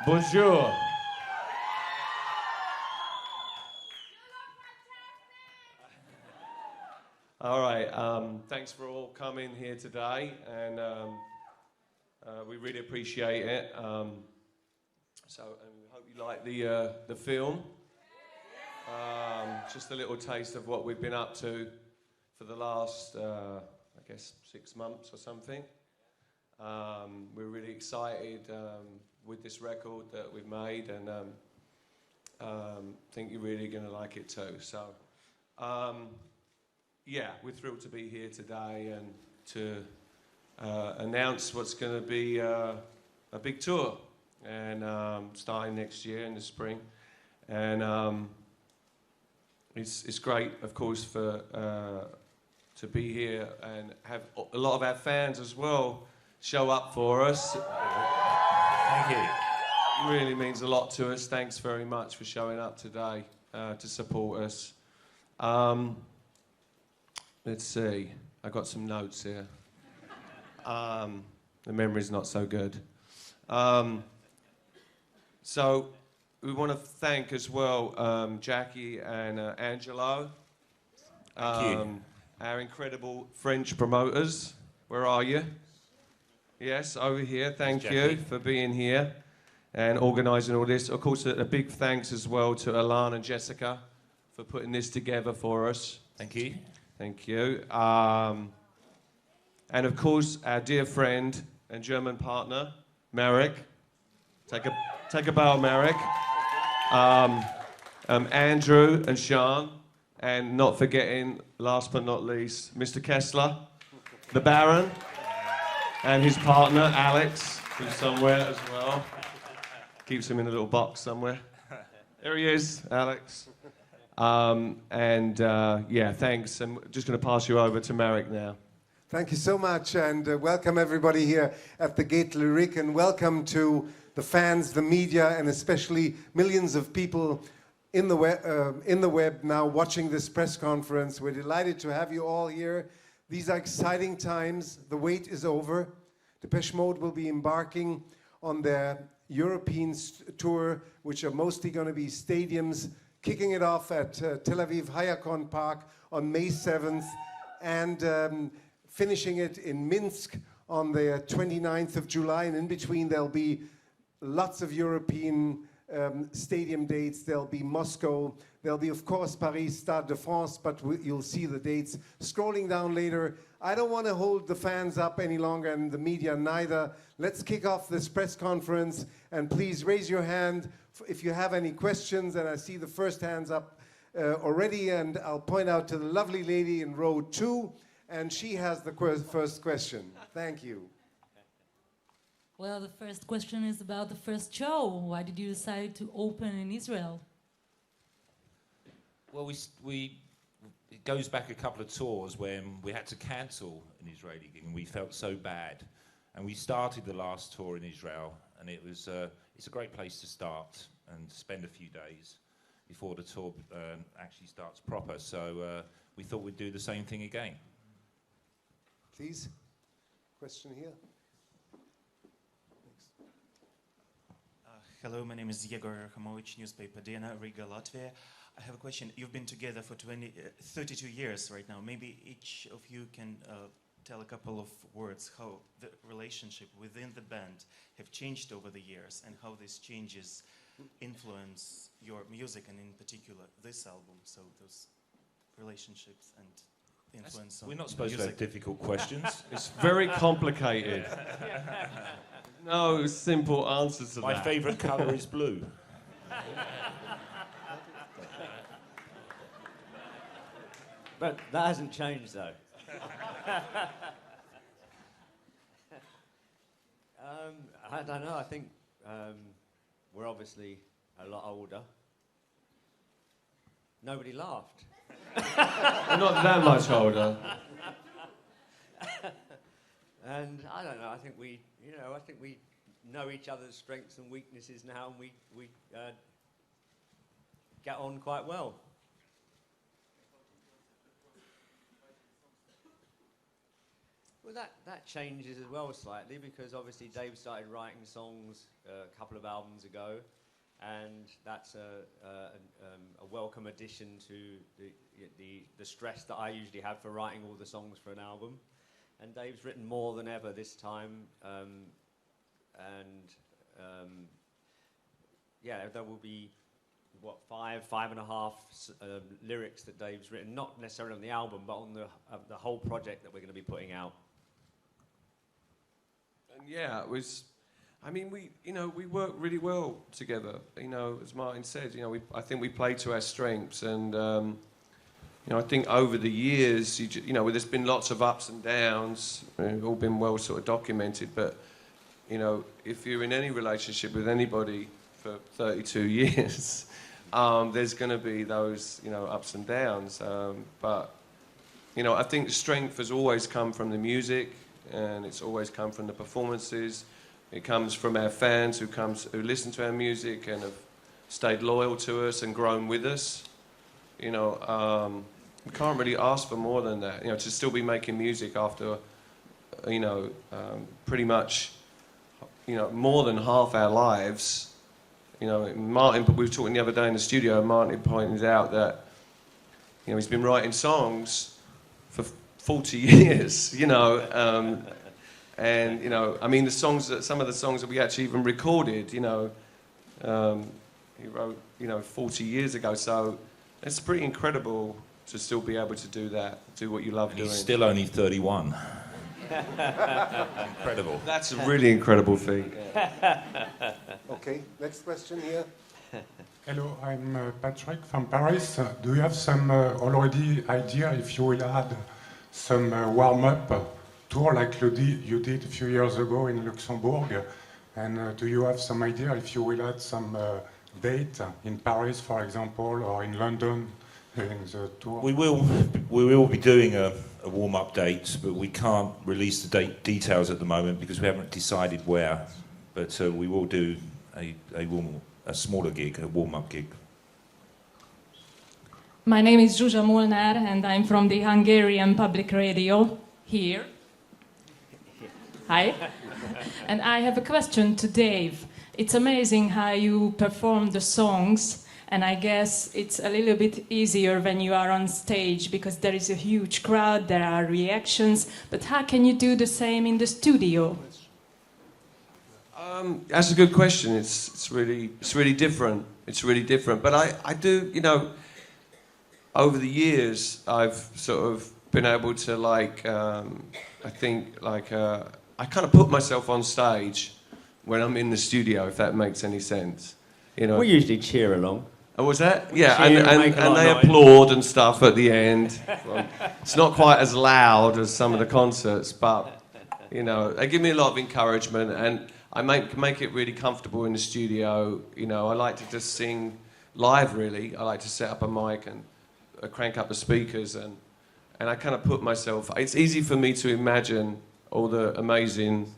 Bonjour. All right, thanks for all coming here today, and we really appreciate it. So I hope you like the film. Just a little taste of what we've been up to for the last, I guess, 6 months or something. We're really excited with this record that we've made, and think you're really going to like it too. So, yeah, we're thrilled to be here today and to announce what's going to be a big tour, and starting next year in the spring. And it's great, of course, for to be here and have a lot of our fans as well show up for us. Thank you. It really means a lot to us. Thanks very much for showing up today to support us. Let's see. I got some notes here. The memory's not so good. So we want to thank as well Jackie and Angelo, Thank you. our incredible French promoters. Where are you? Yes, over here. Thank you for being here and organising all this. Of course, a big thanks as well to Alana and Jessica for putting this together for us. Thank you. Thank you. And of course, our dear friend and German partner, Marek. Take a bow, Marek. Andrew and Sean, and not forgetting, last but not least, Mr. Kessler, the Baron, and his partner, Alex, who's somewhere as well. Keeps him in a little box somewhere. There he is, Alex. Yeah, thanks. I'm just going to pass you over to Marek now. Thank you so much, and welcome everybody here at the Gate Lyrique, and welcome to the fans, the media, and especially millions of people in the web now watching this press conference. We're delighted to have you all here. These are exciting times. The wait is over. Depeche Mode will be embarking on their European tour, which are mostly going to be stadiums, kicking it off at Tel Aviv Hayakon Park on May 7th, and finishing it in Minsk on the 29th of July. And in between, there'll be lots of European stadium dates. There'll be Moscow. There'll be, of course, Paris, Stade de France, but you'll see the dates scrolling down later. I don't want to hold the fans up any longer, and the media neither. Let's kick off this press conference, and please raise your hand if you have any questions. And I see the first hands up already, and I'll point out to the lovely lady in row 2, and she has the first question. Thank you. Well, the first question is about the first show. Why did you decide to open in Israel? Well, it goes back a couple of tours when we had to cancel an Israeli gig, and we felt so bad. And we started the last tour in Israel, and it's a great place to start and spend a few days before the tour actually starts proper. So we thought we'd do the same thing again. Please, question here. Hello, my name is Yegor Rahamovich, newspaper Dena, Riga, Latvia. I have a question. You've been together for 32 years right now. Maybe each of you can tell a couple of words how the relationship within the band have changed over the years, and how these changes influence your music, and in particular this album. So those relationships and influence on We're not supposed music. to have difficult questions. It's very complicated. No simple answers to My that. favourite colour is blue. But that hasn't changed, though. I don't know. I think we're obviously a lot older. Nobody laughed. We're not that much older. And I don't know. I think we know each other's strengths and weaknesses now, and we get on quite well. Well, that changes as well slightly, because obviously Dave started writing songs a couple of albums ago, and that's a welcome addition to the stress that I usually have for writing all the songs for an album. And Dave's written more than ever this time, yeah, there will be what, five and a half lyrics that Dave's written, not necessarily on the album, but on the whole project that we're going to be putting out. And yeah, it was. I mean, we work really well together. You know, as Martin said, you know, I think we play to our strengths, and you know, I think over the years, you know, there's been lots of ups and downs, all been well sort of documented. But you know, if you're in any relationship with anybody for 32 years, there's going to be those, you know, ups and downs. But you know, I think the strength has always come from the music, and it's always come from the performances. It comes from our fans who listen to our music and have stayed loyal to us and grown with us. You know, we can't really ask for more than that. You know, to still be making music after, you know, pretty much, you know, more than half our lives. You know, Martin, we were talking the other day in the studio, and Martin pointed out that, you know, he's been writing songs for 40 years, you know, and, you know, I mean, some of the songs that we actually even recorded, you know, he wrote, you know, 40 years ago. So it's pretty incredible to still be able to do that, do what you love doing. He's still only 31. Incredible. That's a really incredible feat. Okay, next question here. Hello, I'm Patrick from Paris. Do you have some already idea if you will add some warm-up tour like you did a few years ago in Luxembourg? And do you have some idea if you will add some date in Paris, for example, or in London during the tour? We will be doing a warm-up date, but we can't release the details at the moment because we haven't decided where. But we will do a smaller gig, a warm-up gig. My name is Zsuzsa Molnár, and I'm from the Hungarian Public Radio here. Hi. And I have a question to Dave. It's amazing how you perform the songs, and I guess it's a little bit easier when you are on stage because there is a huge crowd, there are reactions, but how can you do the same in the studio? That's a good question. It's really different. It's really different. But I do, you know, over the years, I've sort of been able to, like, I think, like, I kind of put myself on stage when I'm in the studio, if that makes any sense. You know. We usually cheer along. Oh, was that? Yeah, Cheer and make a lot they of noise. applaud and stuff at the end. Well, it's not quite as loud as some of the concerts, but, you know, they give me a lot of encouragement, and I make it really comfortable in the studio. You know, I like to just sing live, really. I like to set up a mic and crank up the speakers, and I kind of put myself... It's easy for me to imagine all the amazing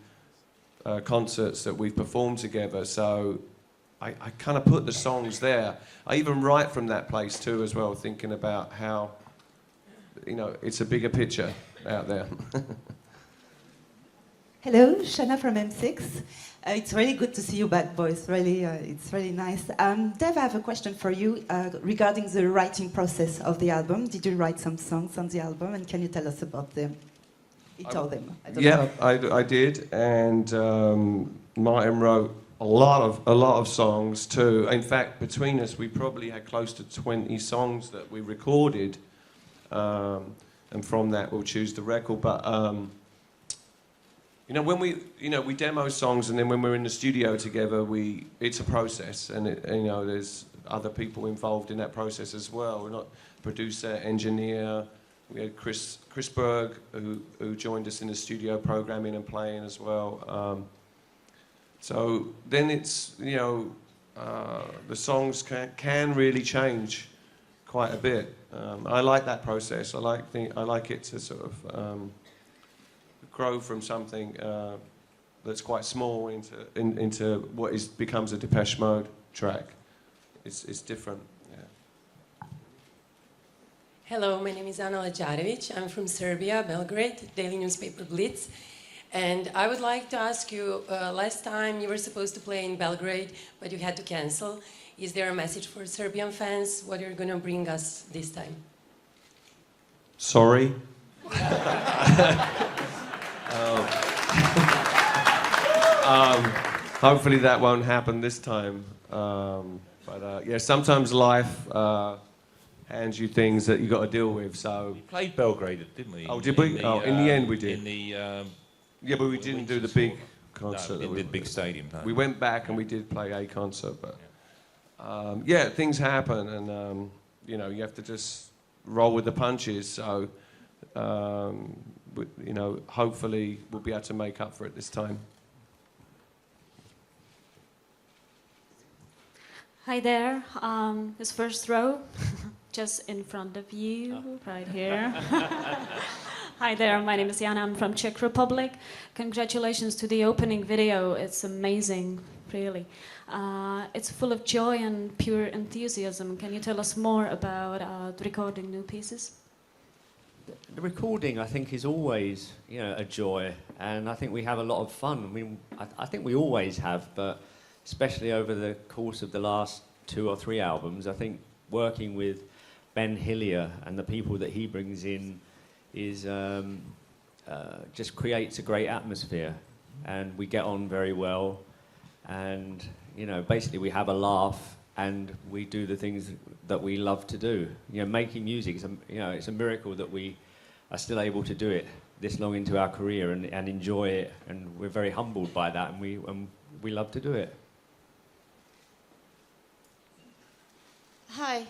concerts that we've performed together, so I kind of put the songs there. I even write from that place too as well, thinking about how, you know, it's a bigger picture out there. Hello, Shana from M6. It's really good to see you back, boys. Really, it's really nice. Dev, I have a question for you regarding the writing process of the album. Did you write some songs on the album, and can you tell us about them? Each of them. Yeah, I did, and Martin wrote a lot of songs too. In fact, between us, we probably had close to 20 songs that we recorded, and from that we'll choose the record. But you know, when we demo songs, and then when we're in the studio together, it's a process, and you know, there's other people involved in that process as well. We're not producer, engineer. We had Chris Berg, who joined us in the studio programming and playing as well. So then it's, you know, the songs can really change quite a bit. I like that process. I like it to sort of grow from something that's quite small into what becomes a Depeche Mode track. It's different. Hello, my name is Ana Lajarevic. I'm from Serbia, Belgrade, daily newspaper Blitz. And I would like to ask you, last time you were supposed to play in Belgrade, but you had to cancel. Is there a message for Serbian fans? What you're going to bring us this time? Sorry. Hopefully that won't happen this time. Yeah, sometimes life hands you things that you got to deal with. So We played Belgrade, didn't we? Oh, did we? In the end we did. In the yeah, but we didn't do the big concert. No, we that didn't do the big stadium. No. We went back and we did play a concert, but yeah, things happen, and you know, you have to just roll with the punches. So you know, hopefully we'll be able to make up for it this time. Hi there, this first row, just in front of you, right here. Hi there, my name is Jana, I'm from Czech Republic. Congratulations to the opening video, it's amazing, really. It's full of joy and pure enthusiasm. Can you tell us more about recording new pieces? The recording, I think, is always, you know, a joy, and I think we have a lot of fun. I mean, I think we always have, but especially over the course of the last 2 or 3 albums, I think working with Ben Hillier and the people that he brings in is just creates a great atmosphere, and we get on very well, and you know, basically we have a laugh and we do the things that we love to do. You know, making music is it's a miracle that we are still able to do it this long into our career and enjoy it, and we're very humbled by that, and we love to do it. Hi,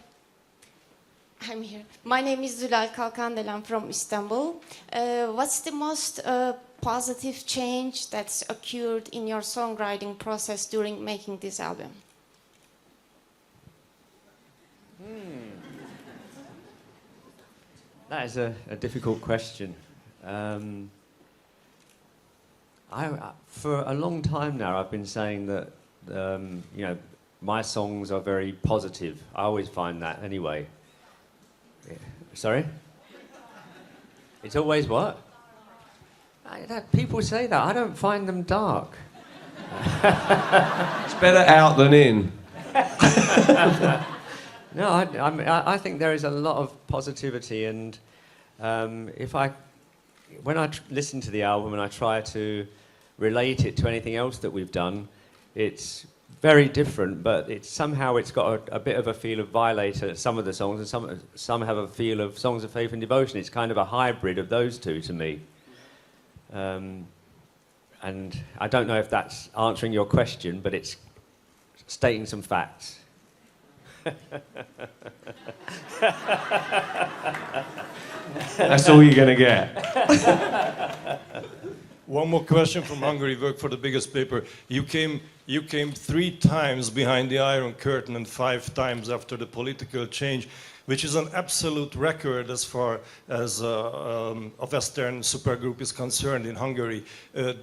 I'm here. My name is Zülal Kalkandel. I'm from Istanbul. What's the most positive change that's occurred in your songwriting process during making this album? That is a difficult question. For a long time now, I've been saying that you know, my songs are very positive. I always find that anyway. Yeah. Sorry? It's always what? People say that. I don't find them dark. It's better out than in. No, I think there is a lot of positivity, and when I listen to the album and I try to relate it to anything else that we've done, it's very different, but somehow it's got a bit of a feel of Violator, some of the songs, and some have a feel of Songs of Faith and Devotion. It's kind of a hybrid of those two to me. And I don't know if that's answering your question, but it's stating some facts. That's all you're going to get. One more question from Hungary. Work for the biggest paper. You came 3 times behind the Iron Curtain and 5 times after the political change, which is an absolute record as far as a Western supergroup is concerned in Hungary.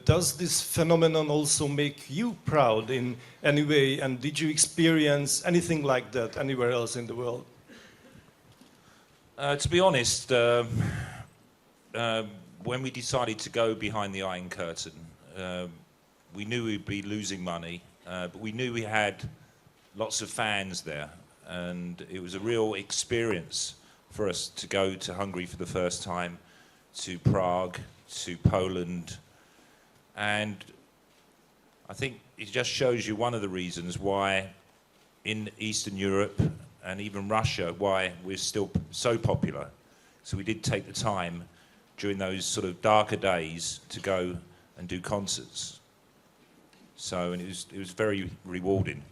Does this phenomenon also make you proud in any way? And did you experience anything like that anywhere else in the world? To be honest, when we decided to go behind the Iron Curtain, we knew we'd be losing money, but we knew we had lots of fans there, and it was a real experience for us to go to Hungary for the first time, to Prague, to Poland, and I think it just shows you one of the reasons why in Eastern Europe and even Russia, why we're still so popular. So we did take the time during those sort of darker days to go and do concerts. So, and it was very rewarding.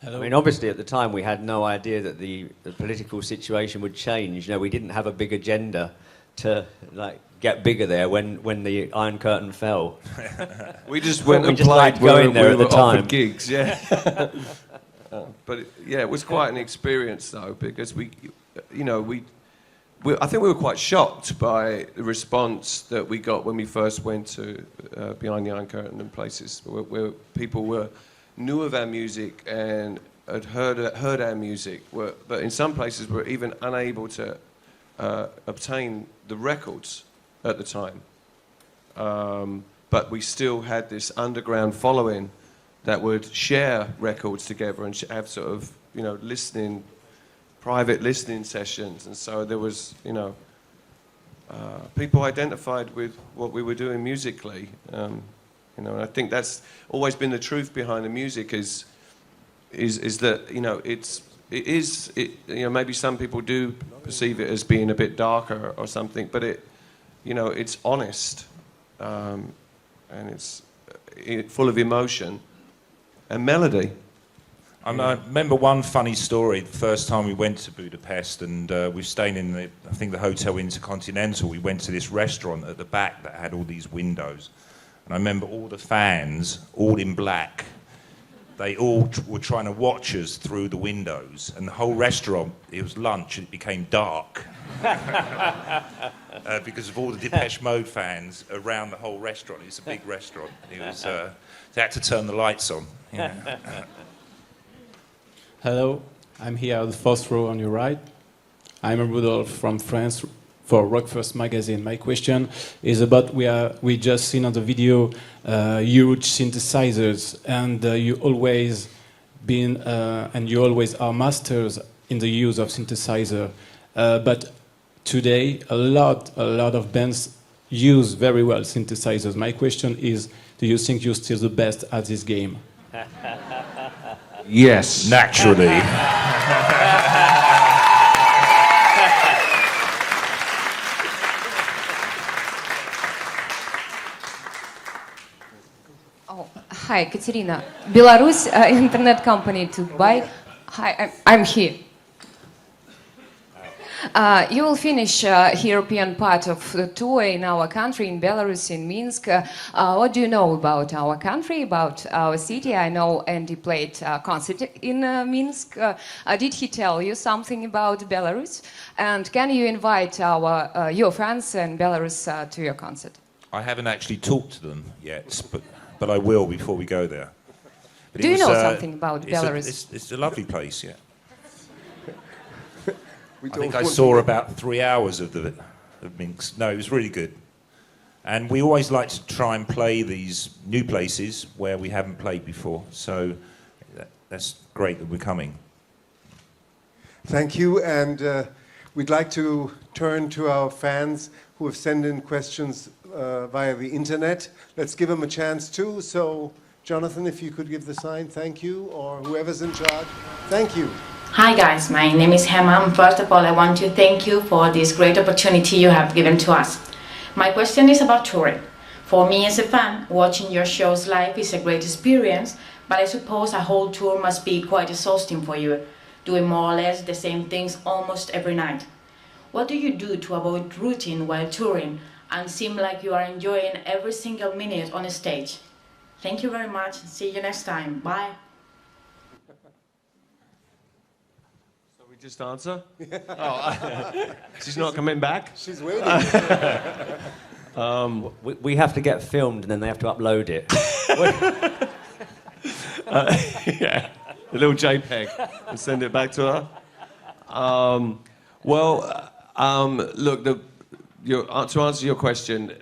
Hello. I mean, obviously at the time we had no idea that the political situation would change. You know, we didn't have a big agenda to get bigger there when the Iron Curtain fell. We just went and played where we were offered gigs, yeah. But yeah, it was quite an experience though, because I think we were quite shocked by the response that we got when we first went to Behind the Iron Curtain and places where people knew of our music and had heard our music, but in some places were even unable to obtain the records at the time. But we still had this underground following that would share records together and have sort of, you know, private listening sessions. And so there was, you know, people identified with what we were doing musically. You know, and I think that's always been the truth behind the music is that, you know, you know, maybe some people do perceive it as being a bit darker or something, but you know, it's honest, and it's full of emotion and melody. I remember one funny story. The first time we went to Budapest, and we were staying in I think the Hotel Intercontinental. We went to this restaurant at the back that had all these windows, and I remember all the fans, all in black. They all were trying to watch us through the windows, and the whole restaurant, it was lunch, and it became dark. Because of all the Depeche Mode fans around the whole restaurant. It's a big restaurant. It was, they had to turn the lights on. You know. Hello, I'm here at the first row on your right. I'm Rudolph from France for Rock First magazine. My question is about we just seen on the video huge synthesizers, and you always been and you always are masters in the use of synthesizer. But today, a lot of bands use very well synthesizers. My question is, do you think you're still the best at this game? Yes. Naturally. Hi, Katerina. Belarus internet company to buy. Hi, I'm here. You will finish European part of the tour in our country, in Belarus, in Minsk. What do you know about our country, about our city? I know Andy played a concert in Minsk. Did he tell you something about Belarus? And can you invite your fans in Belarus to your concert? I haven't actually talked to them yet, but I will before we go there. But do you know something about Belarus? It's a lovely place, yeah. We I think I saw about 3 hours of Minsk. No, it was really good. And we always like to try and play these new places where we haven't played before. So that's great that we're coming. Thank you. And we'd like to turn to our fans who have sent in questions via the internet. Let's give them a chance too. So, Jonathan, if you could give the sign, thank you, or whoever's in charge, thank you. Hi guys, my name is Hema. First of all, I want to thank you for this great opportunity you have given to us. My question is about touring. For me as a fan, watching your shows live is a great experience, but I suppose a whole tour must be quite exhausting for you, doing more or less the same things almost every night. What do you do to avoid routine while touring and seem like you are enjoying every single minute on a stage? Thank you very much. See you next time. Bye. Just answer? Oh, she's not coming back? She's waiting. We have to get filmed and then they have to upload it. Yeah, a little JPEG and send it back to her. Look, to answer your question,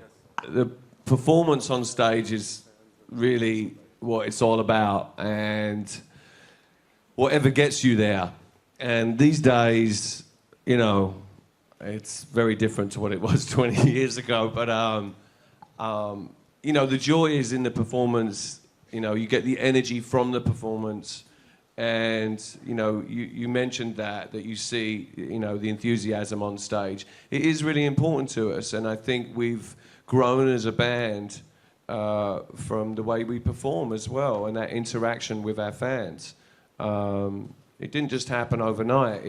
the performance on stage is really what it's all about, and whatever gets you there. And these days, you know, it's very different to what it was 20 years ago. But, you know, the joy is in the performance. You know, you get the energy from the performance. And, you know, you mentioned that you see, you know, the enthusiasm on stage. It is really important to us. And I think we've grown as a band from the way we perform as well, and that interaction with our fans. It didn't just happen overnight.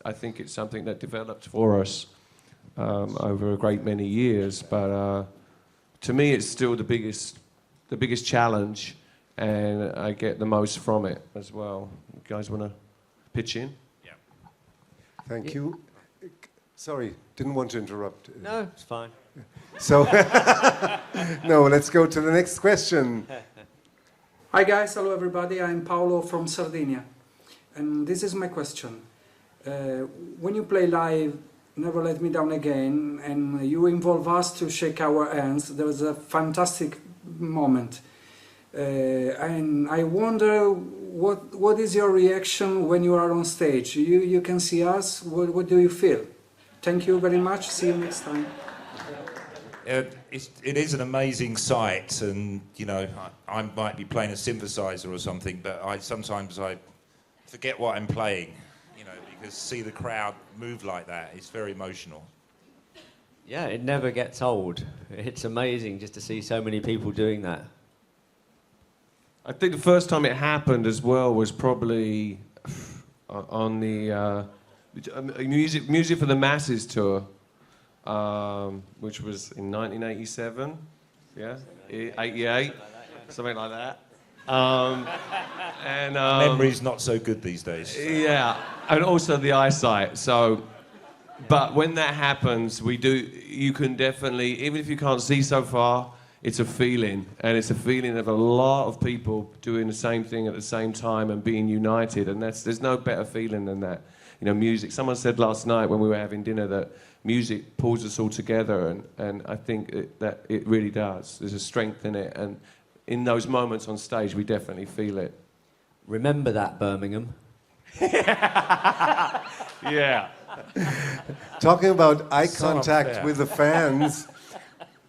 I think it's something that developed for us over a great many years. But to me, it's still the biggest challenge, and I get the most from it as well. You guys want to pitch in? Yeah. Thank you. Sorry, didn't want to interrupt. No, it's fine. So, no, let's go to the next question. Hi guys, hello everybody. I'm Paolo from Sardinia. And this is my question. When you play live, Never Let Me Down Again, and you involve us to shake our hands, there was a fantastic moment. And I wonder what is your reaction when you are on stage? You can see us, what do you feel? Thank you very much, see you next time. It is an amazing sight, and you know, I might be playing a synthesizer or something, but sometimes I forget what I'm playing, you know, because see the crowd move like that, it's very emotional. Yeah, it never gets old. It's amazing just to see so many people doing that. I think the first time it happened as well was probably on the Music for the Masses tour, which was in 1987, yeah, 88, something like that. Memory's not so good these days. Yeah, and also the eyesight. So, but when that happens, you can definitely, even if you can't see so far, it's a feeling, and it's a feeling of a lot of people doing the same thing at the same time and being united, and there's no better feeling than that. You know, music. Someone said last night when we were having dinner that music pulls us all together, and I think that it really does. There's a strength in it, and in those moments on stage, we definitely feel it. Remember that, Birmingham. Yeah. Talking about eye So contact unfair. with the fans,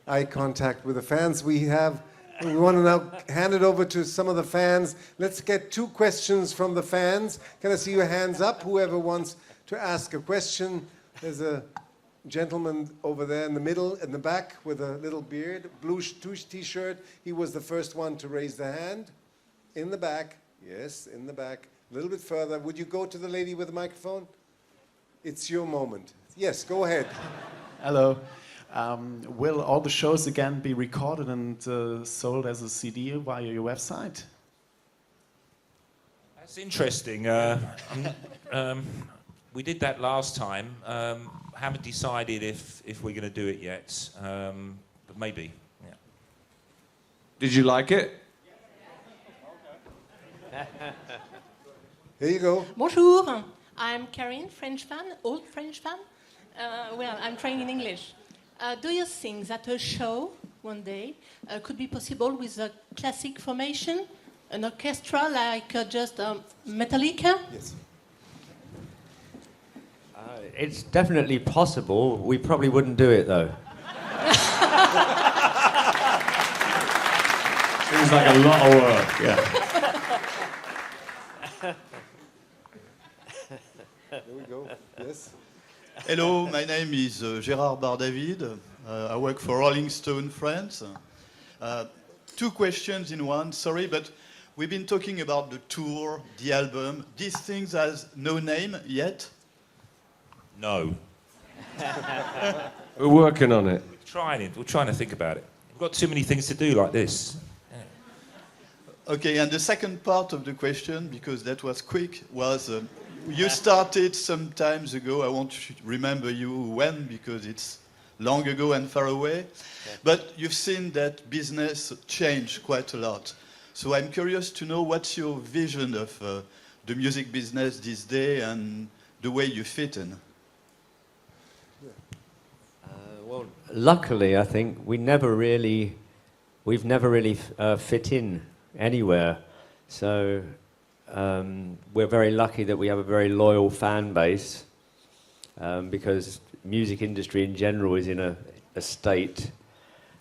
eye contact with the fans, we want to now hand it over to some of the fans. Let's get 2 questions from the fans. Can I see your hands up, whoever wants to ask a question? There's a gentleman over there in the middle, in the back, with a little beard, blue t-shirt. He was the first one to raise the hand. In the back, yes, in the back. A little bit further. Would you go to the lady with the microphone? It's your moment. Yes, go ahead. Hello. Will all the shows again be recorded and sold as a CD via your website? That's interesting. We did that last time. Haven't decided if we're going to do it yet, but maybe. Yeah. Did you like it? Here you go. Bonjour, I'm Karine, French fan, old French fan. Well, I'm trained in English. Do you think that a show one day could be possible with a classic formation, an orchestra like just Metallica? Yes. It's definitely possible. We probably wouldn't do it, though. Seems like a lot of work, yeah. There we go. Yes. Hello, my name is Gérard Bardavid. I work for Rolling Stone France. 2 questions in one, sorry, but we've been talking about the tour, the album. These things has no name yet? No. We're working on it. We're trying to think about it. We've got too many things to do like this. Okay, and the second part of the question, because that was quick, was you started some times ago. I won't remember you when, because it's long ago and far away. But you've seen that business change quite a lot. So I'm curious to know what's your vision of the music business this day and the way you fit in. Well, luckily, I think we've never really fit in anywhere. So we're very lucky that we have a very loyal fan base, because music industry in general is in a state,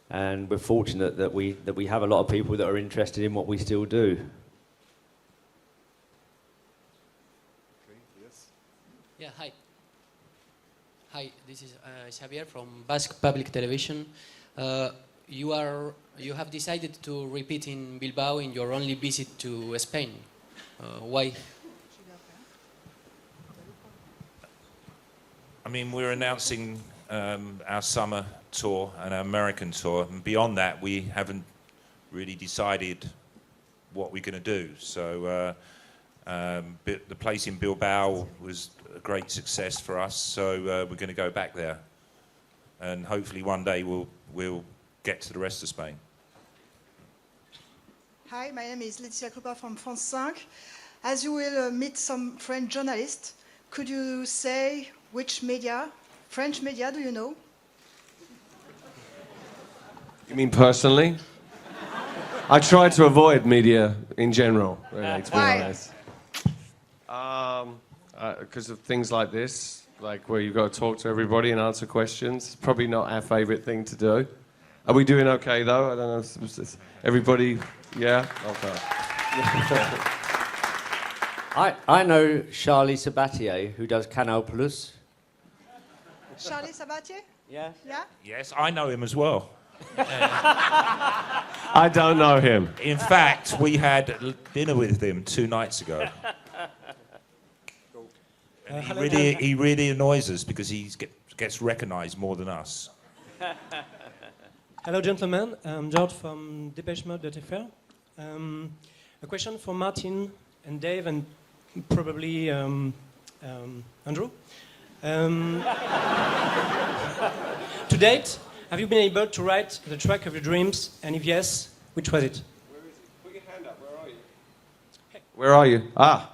and we're fortunate that we have a lot of people that are interested in what we still do. Yeah, hi. Hi, this is Xavier from Basque Public Television. You have decided to repeat in Bilbao in your only visit to Spain. Why? I mean, we're announcing our summer tour and our American tour, and beyond that, we haven't really decided what we're going to do. So the place in Bilbao was a great success for us, so we're going to go back there, and hopefully one day we'll get to the rest of Spain. Hi, my name is Laetitia Krupa from France 5. as you will meet some French journalists, could you say which media, French media, do you know? You mean personally? I try to avoid media in general, really, to be honest. Because of things like this, like where you've got to talk to everybody and answer questions. It's probably not our favourite thing to do. Are we doing okay, though? I don't know. Everybody, yeah? Okay. I know Charlie Sabatier, who does Canal Plus. Charlie Sabatier? Yeah. Yeah? Yes, I know him as well. I don't know him. In fact, we had dinner with him 2 nights ago. And he really annoys us because he gets recognised more than us. Hello, gentlemen. I'm George from depechemodetv. A question for Martin and Dave and probably Andrew. To date, have you been able to write the track of your dreams? And if yes, which was it? Where is it? Put your hand up. Where are you? Where are you? Ah.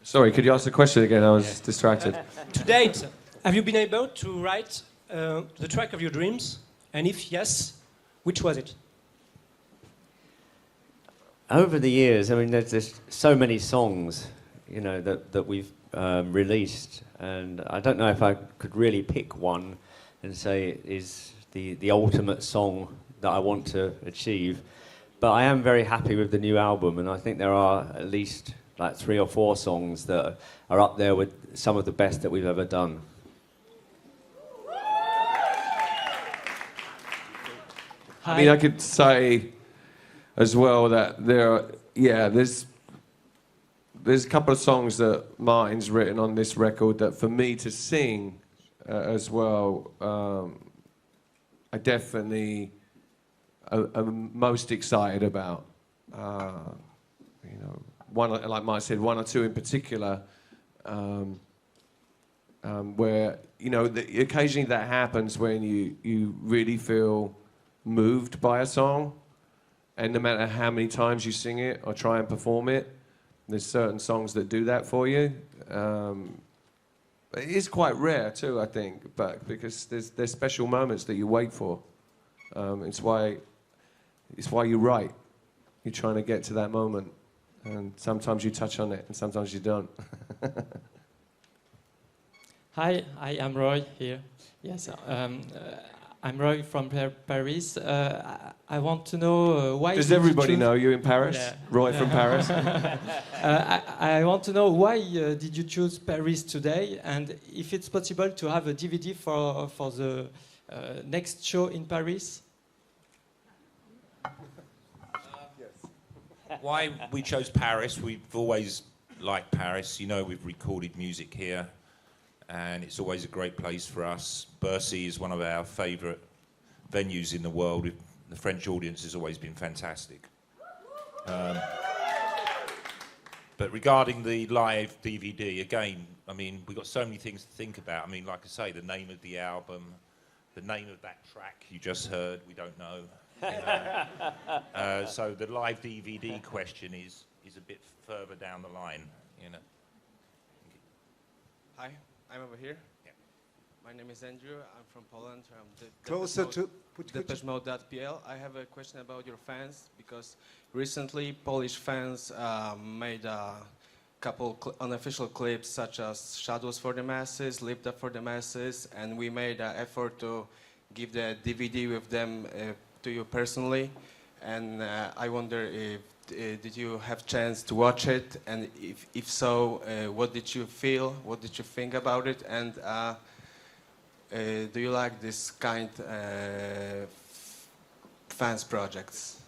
Sorry, could you ask the question again? I was distracted. To date, have you been able to write the track of your dreams? And if yes, which was it? Over the years, I mean, there's so many songs, you know, that we've released, and I don't know if I could really pick one and say it is the ultimate song that I want to achieve. But I am very happy with the new album, and I think there are at least like 3 or 4 songs that are up there with some of the best that we've ever done. I mean, I could say as well that there's a couple of songs that Martin's written on this record that for me to sing as well, I definitely am most excited about. You know, one, like Mike said, 1 or 2 in particular, where, you know, occasionally that happens when you really feel moved by a song, and no matter how many times you sing it or try and perform it, there's certain songs that do that for you. It is quite rare too, I think, but because there's special moments that you wait for. It's why you write. You're trying to get to that moment, and sometimes you touch on it, and sometimes you don't. Hi, I am Roy here. Yes, I'm Roy from Paris. I want to know why... Does everybody know you in Paris? Yeah. Roy from Paris? I want to know why did you choose Paris today, and if it's possible to have a DVD for the next show in Paris? Why we chose Paris, we've always liked Paris. You know, we've recorded music here, and it's always a great place for us. Bercy is one of our favourite venues in the world. The French audience has always been fantastic. But regarding the live DVD, again, I mean, we've got so many things to think about. I mean, like I say, the name of the album, the name of that track you just heard, we don't know. So the live DVD question is a bit further down the line, you know. Hi, I'm over here. Yeah. My name is Andrew. I'm from Poland. I'm Closer to depechemode.pl. I have a question about your fans, because recently Polish fans made a couple unofficial clips such as Shadows for the Masses, Lift Up for the Masses, and we made an effort to give the DVD with them to you personally. And I wonder if did you have chance to watch it, and if so, what did you feel? What did you think about it? And do you like this kind fans projects?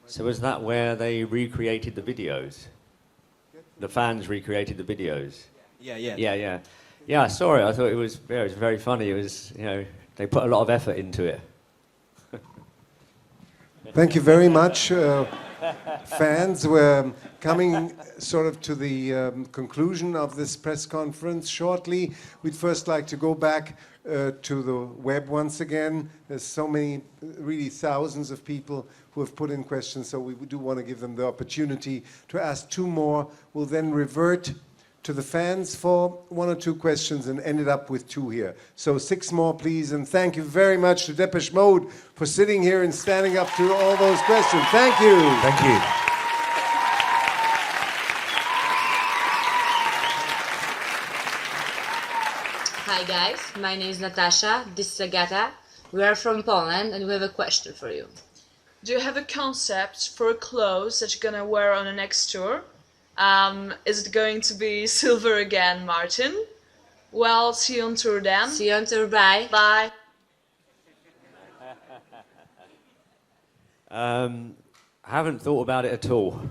So was that where they recreated the videos? The fans recreated the videos? Yeah. Yeah, I saw it. I thought it was very funny. It was, you know, they put a lot of effort into it. Thank you very much. fans. We're coming sort of to the conclusion of this press conference shortly. We'd first like to go back to the web once again. There's so many, really thousands of people who have put in questions, so we do want to give them the opportunity to ask 2 more. We'll then revert to the fans for 1 or 2 questions and ended up with 2 here. So 6 more, please, and thank you very much to Depeche Mode for sitting here and standing up to all those questions. Thank you. Thank you. Hi guys, my name is Natasha, this is Agata. We are from Poland and we have a question for you. Do you have a concept for clothes that you're gonna wear on the next tour? Is it going to be silver again, Martin? Well, see you on tour then. See you on tour, bye. Bye. I haven't thought about it at all.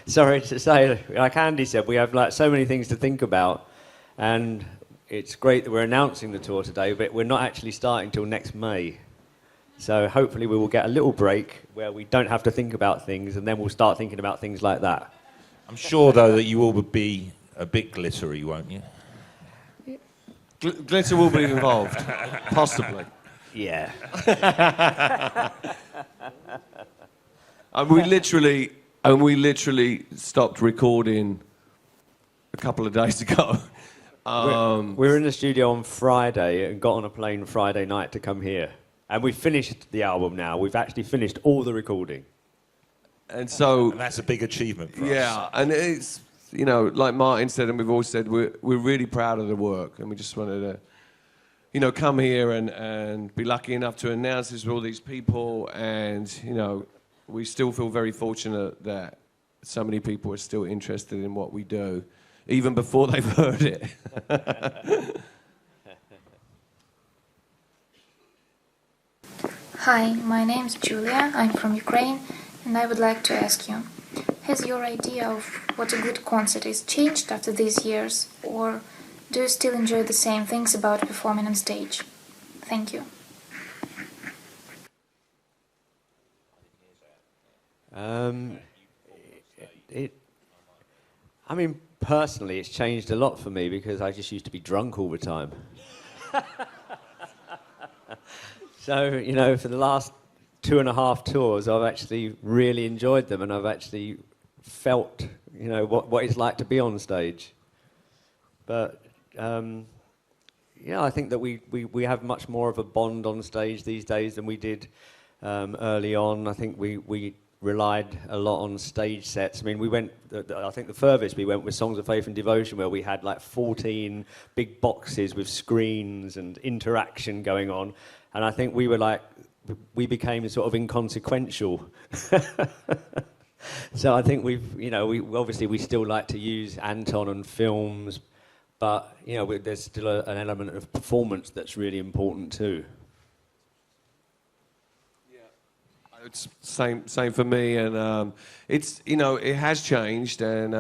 Sorry to say, like Andy said, we have like so many things to think about, and it's great that we're announcing the tour today, but we're not actually starting till next May. So hopefully we will get a little break where we don't have to think about things, and then we'll start thinking about things like that. I'm sure, though, that you will be a bit glittery, won't you? Glitter will be involved, possibly. Yeah. And we literally stopped recording a couple of days ago. We were in the studio on Friday and got on a plane Friday night to come here. And we've finished the album now. We've actually finished all the recording. And so... And that's a big achievement for us. Yeah, and it's, you know, like Martin said and we've all said, we're really proud of the work, and we just wanted to, you know, come here and be lucky enough to announce this with all these people, and, you know, we still feel very fortunate that so many people are still interested in what we do, even before they've heard it. Hi, my name is Julia, I'm from Ukraine, and I would like to ask you, has your idea of what a good concert is changed after these years, or do you still enjoy the same things about performing on stage? Thank you. I mean, personally, it's changed a lot for me because I just used to be drunk all the time. So, you know, for the last 2.5 tours, I've actually really enjoyed them, and I've actually felt, you know, what it's like to be on stage. But, yeah, I think that we have much more of a bond on stage these days than we did early on. I think we relied a lot on stage sets. I mean, I think the furthest we went was Songs of Faith and Devotion, where we had like 14 big boxes with screens and interaction going on. And I think we became sort of inconsequential. So I think we still like to use Anton and films, but, you know, there's still an element of performance that's really important too. It's same for me, and it's, you know, it has changed, and you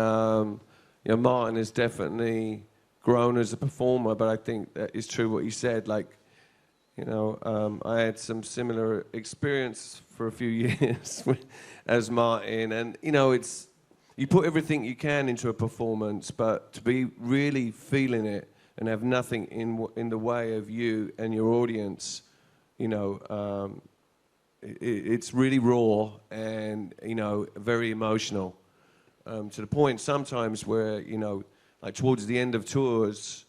know, Martin has definitely grown as a performer, but I think that is true what he said. Like, you know, I had some similar experience for a few years as Martin, and, you know, it's, you put everything you can into a performance, but to be really feeling it and have nothing in the way of you and your audience, you know, it's really raw and, you know, very emotional, to the point sometimes where, you know, like towards the end of tours,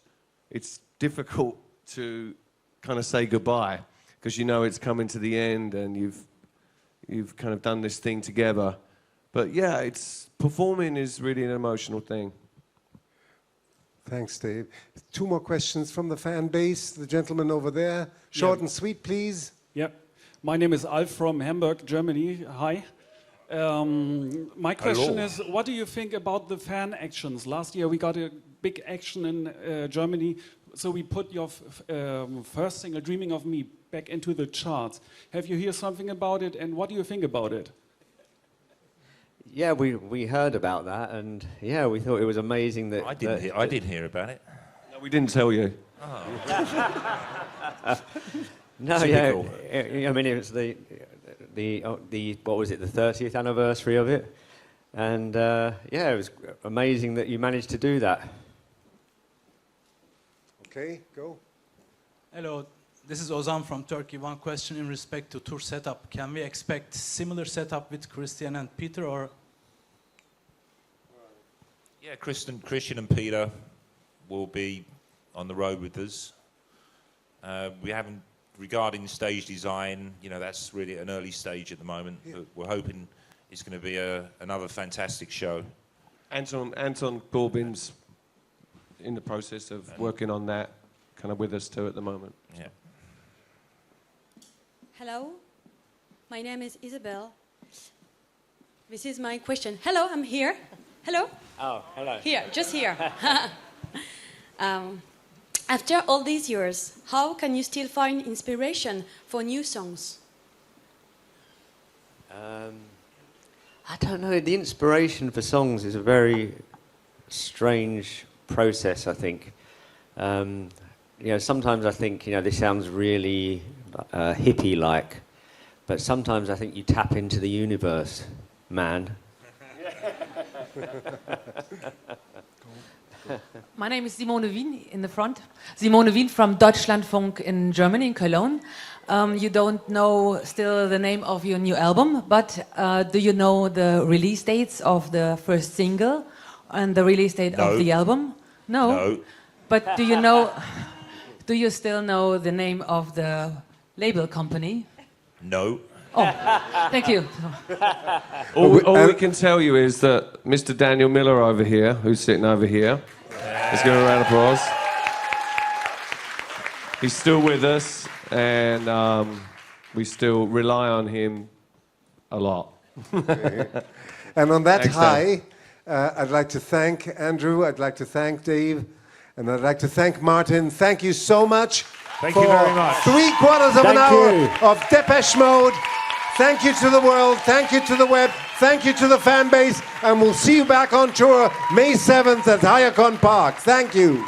it's difficult to kind of say goodbye because you know it's coming to the end and you've kind of done this thing together. But yeah, performing is really an emotional thing. Thanks, Dave. 2 more questions from the fan base. The gentleman over there. Short and sweet, please. Yep. My name is Alf from Hamburg, Germany. Hi. My question is, what do you think about the fan actions? Last year we got a big action in Germany, so we put your first single, Dreaming of Me, back into the charts. Have you heard something about it, and what do you think about it? Yeah, we heard about that, and yeah, we thought it was amazing that... I didn't hear about it. No, we didn't tell you. Oh. No, yeah, I mean, it was what was it, the 30th anniversary of it, and yeah, it was amazing that you managed to do that. Okay, go. Hello, this is Ozan from Turkey. One question in respect to tour setup. Can we expect similar setup with Christian and Peter, or? Yeah, Christian and Peter will be on the road with us. We haven't, regarding stage design, you know, that's really at an early stage at the moment. Yeah. But we're hoping it's going to be another fantastic show. Anton Corbin's in the process of working on that, kind of with us too at the moment. Yeah. Hello, my name is Isabel. This is my question. Hello, I'm here. Hello? Oh, hello. Here, just here. After all these years, how can you still find inspiration for new songs? I don't know. The inspiration for songs is a very strange process, I think. You know, sometimes I think, you know, this sounds really hippie-like, but sometimes I think you tap into the universe, man. My name is Simone Wien in the front. Simone Wien from Deutschlandfunk in Germany, in Cologne. You don't know still the name of your new album, but do you know the release dates of the first single and the release date of the album? No. No. But do you know? Do you still know the name of the label company? No. Oh, thank you. All we can tell you is that Mr. Daniel Miller over here, who's sitting over here, let's give him a round of applause. He's still with us, and we still rely on him a lot. And on that Thanks, high, I'd like to thank Andrew, I'd like to thank Dave, and I'd like to thank Martin. Thank you so much. Thank you very much. 3/4 of an hour of Depeche Mode. Thank you to the world, thank you to the web, thank you to the fan base, and we'll see you back on tour May 7th at Hayakon Park. Thank you.